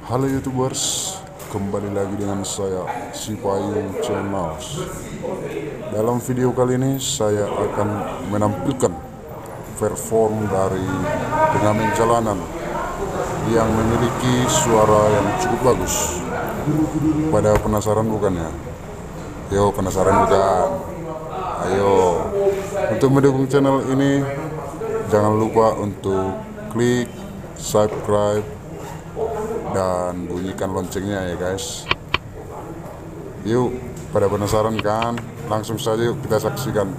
Halo YouTubers, kembali lagi dengan saya Si Payung Channels. Dalam video kali ini saya akan menampilkan perform dari pengamen jalanan yang memiliki suara yang cukup bagus. Pada penasaran bukan ya? Yo, penasaran bukan? Ayo, untuk mendukung channel ini jangan lupa untuk klik subscribe dan bunyikan loncengnya ya guys. Yuk, pada penasaran kan? Langsung saja yuk kita saksikan.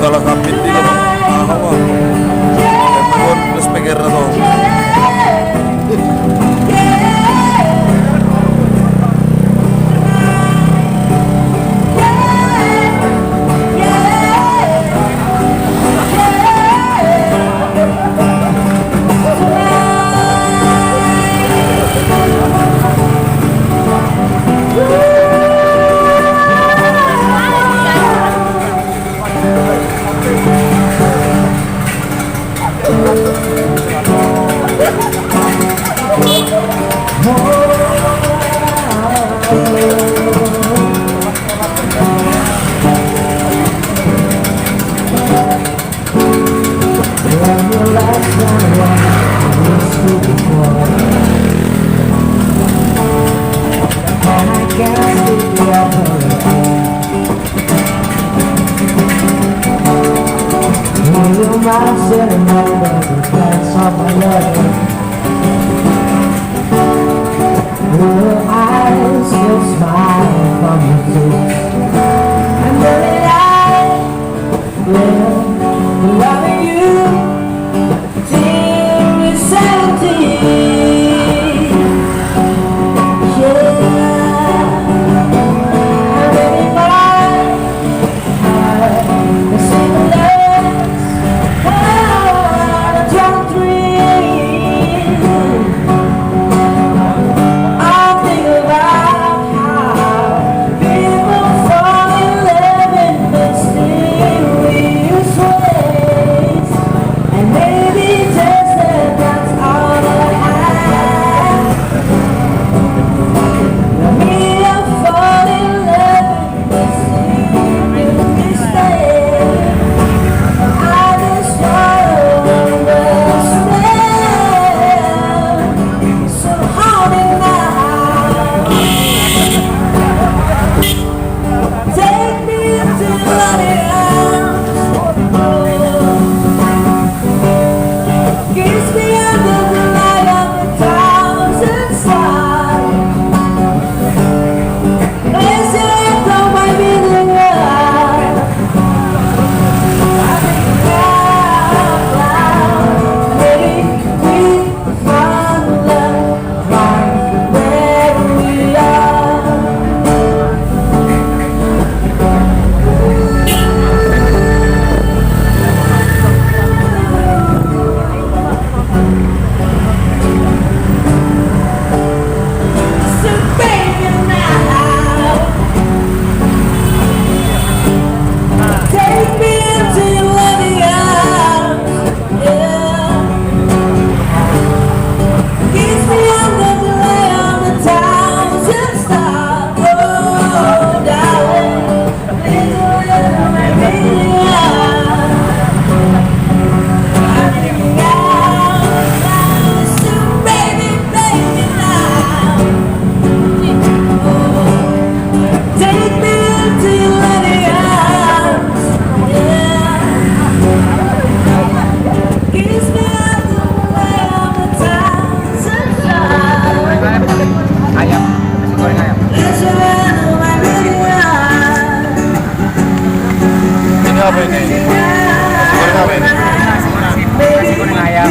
Kalau kapit di hawa, pun plus pegar atau ini? Goreng apa ini? Nasi goreng ayam.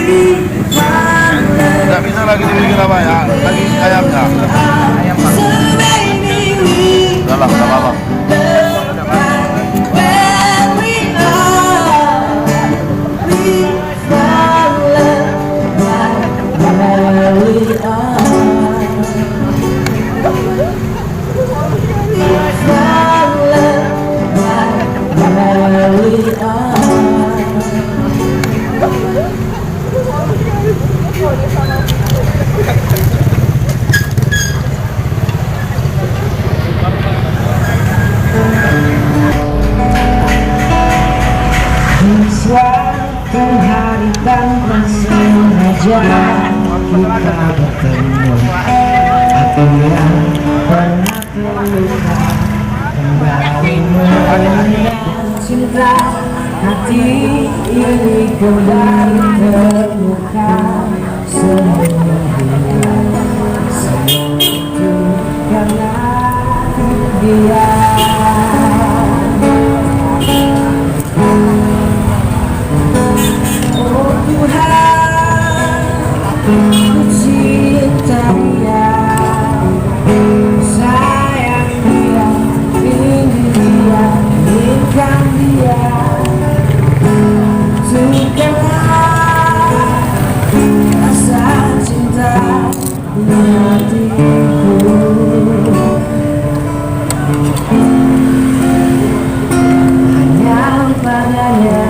Nggak bisa lagi dibikin apa ya? Lagi ayamnya. Ayam Pak. Udah lah, nggak apa-apa. Suatu hari tanpa sengaja kita bertemu. Hati yang pernah terluka kembali menemukan cinta. Hati ini kembali terbuka. Semua hilang, semua itu karena dia. Ku cinta dia, sayang dia, rindu dia, inginkan dia. Tunjukkanlah rasa cinta di hatiku. Hanya padanya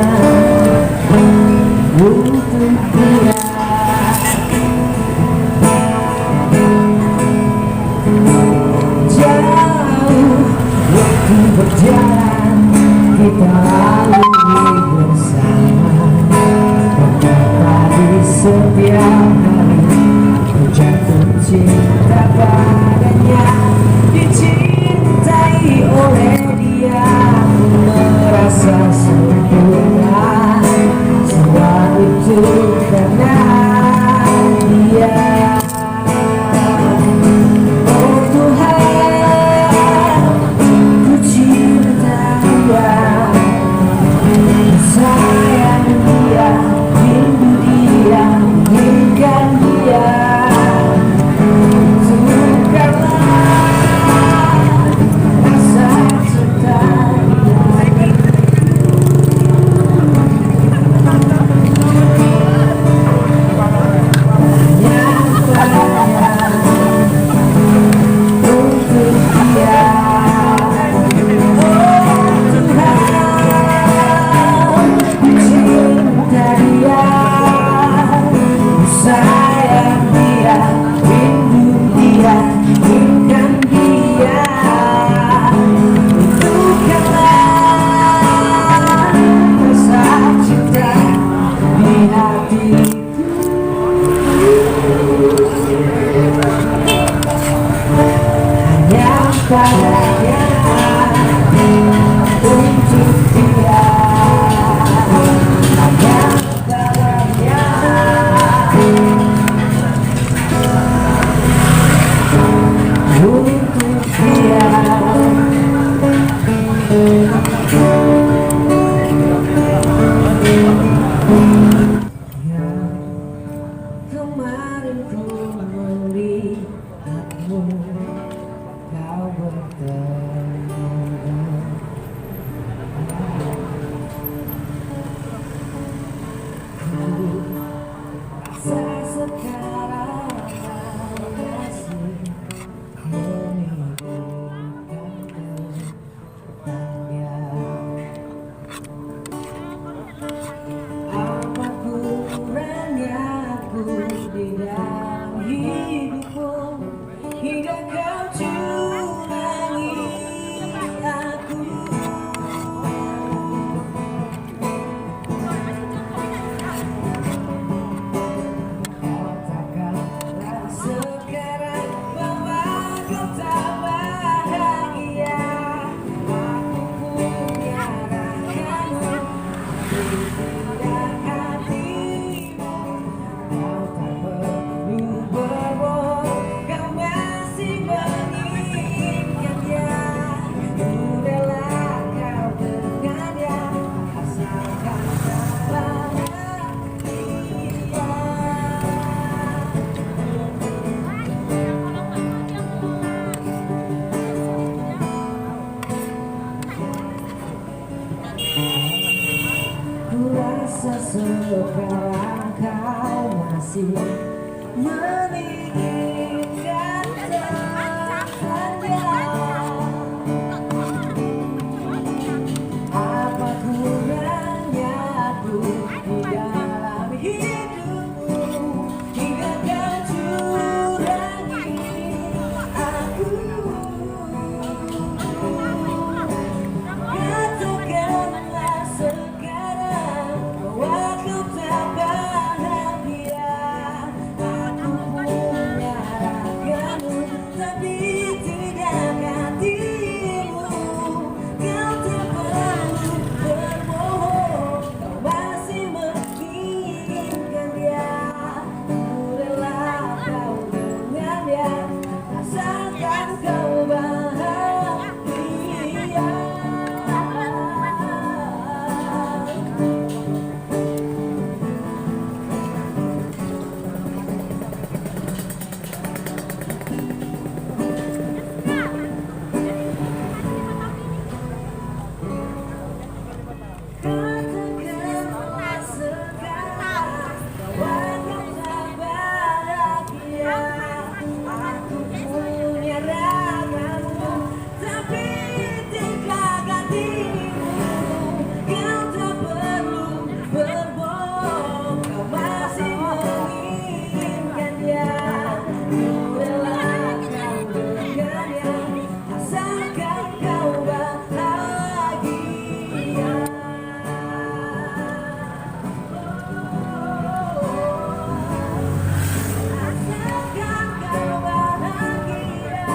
untuk dia. Berjalan kita lalui bersama, betapa di setiap hari ku jatuh cinta padanya. Dicintai oleh dia, ku merasa sempurna. Semua itu karena dia. Sayang dia, rindu dia, inginkan dia. Tunjukkanlah rasa cinta Kemarin ku melihatmu, kau bertemu Ku rasa sekarang kau masih menginginkan tanya apa kurangnya aku di dalam hidupmu hingga kau curangi aku. Katakanlah sekarang bahwa kau tak bahagia. Aku punya ragamu tapi tidak hatimu. Kau tak perlu berbohong, kau masih menginginkan dia. Ku rela kau dengan dia, asalkan kau bahagia. Katakanlah sekarang bahwa kau tak bahagia. Aku punya ragamu tapi tidak hatimu. Kau tak perlu berbohong, kau masih menginginkan dia. Ku rela kau dengannya, asalkan kau bahagia. Asalkan kau bahagia.